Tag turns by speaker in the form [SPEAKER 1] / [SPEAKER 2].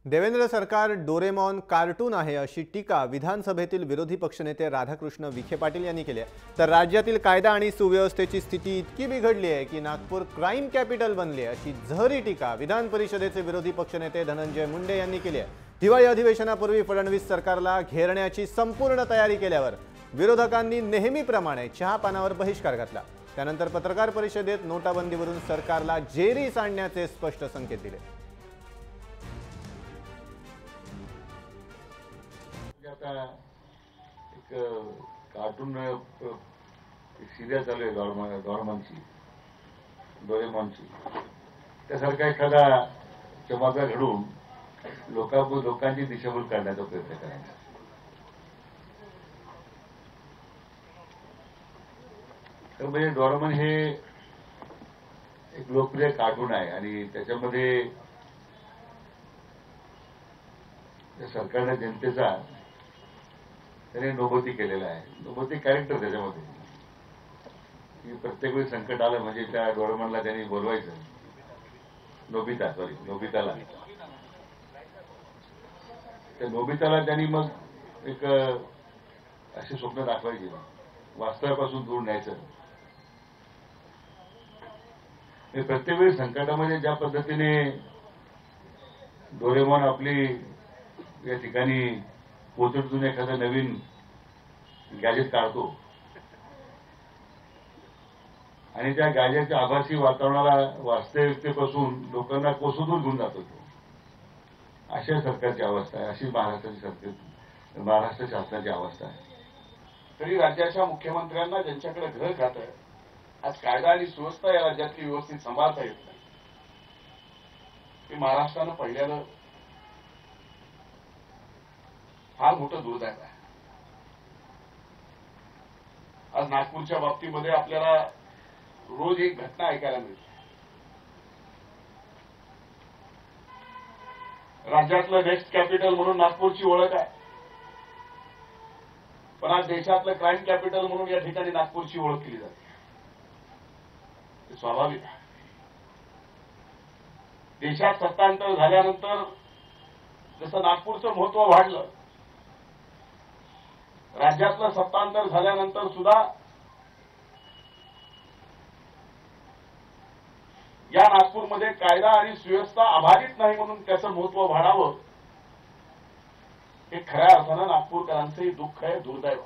[SPEAKER 1] देवेंद्र सरकार Doraemon cartoon आहे अशी टीका विधानसभेतील विरोधी पक्षनेते राधाकृष्ण विखे पाटील यांनी केली आहे। तर राज्यातील कायदा आणि सुव्यवस्थेची स्थिती इतकी बिघडली आहे की नागपूर क्राइम कॅपिटल बनले अशी जहरी टीका विधान परिषदेचे विरोधी पक्षनेते धनंजय मुंडे यांनी केली आहे। हिवाळी अधिवेशनापूर्वी फडणवीस सरकारला घेरण्याची संपूर्ण तयारी केल्यावर विरोधकांनी नेहमीप्रमाणे चहापानावर बहिष्कार घातला। त्यानंतर पत्रकार परिषदेत नोटाबंदीवरून सरकारला जेरी सांडण्याचे स्पष्ट संकेत दिले।
[SPEAKER 2] आता एक कार्टून सिरियल चालू आहे डोरेमॉनची त्यासारखा एखादा चमत्कार घडून लोकांची दिशाभूल करण्याचा प्रयत्न करायचा। तर म्हणजे डोरेमॉन हे एक लोकप्रिय कार्टून आहे आणि त्याच्यामध्ये सरकारने जनतेचा त्याने नोबती केलेला आहे। नोबती कॅरेक्टर त्याच्यामध्ये की प्रत्येक वेळी संकट आलं म्हणजे त्या डोरेमॉनला त्यांनी बोलवायचं, नोबिताला त्या नोबिताला त्यांनी मग एक अशी स्वप्न दाखवायची, वास्तवापासून दूर न्यायचं। प्रत्येक वेळी संकटामध्ये ज्या पद्धतीने डोरेमॉन आपली या ठिकाणी पोचटून एखादं नवीन गॅजेट काढतो आणि त्या गॅजेटच्या आभासी वातावरणाला वास्तविकतेपासून लोकांना कोसदूर घेऊन जातो, अशा सरकारची अवस्था आहे, अशी महाराष्ट्र शासनाची अवस्था आहे।
[SPEAKER 3] तरी राज्याच्या मुख्यमंत्र्यांना ज्यांच्याकडे घर खातं आहे, आज कायदा आणि सुव्यवस्था या राज्यातली व्यवस्थित सांभाळता येत नाही, हे महाराष्ट्रानं पहिल्यानं फार मोठं दुर्दैव आहे। आज नागपूरच्या बाबतीमध्ये आपल्याला रोज एक घटना ऐकायला मिळते। राज्यातलं नेक्स्ट कॅपिटल म्हणून नागपूरची ओळख आहे, पण आज देशातलं क्राईम कॅपिटल म्हणून या ठिकाणी नागपूरची ओळख केली जाते। हे स्वाभाविक आहे। देशात सत्तांतर झाल्यानंतर जसं नागपूरचं महत्व वाढलं, राज्यातलं सत्तांतर झाल्यानंतर सुद्धा या नागपूरमध्ये कायदा आणि सुव्यवस्था अबाधित नाही म्हणून त्याचं महत्व वाढावं, हे खऱ्या अर्थानं नागपूरकरांचंही दुःख आहे, दुर्दैव आहे।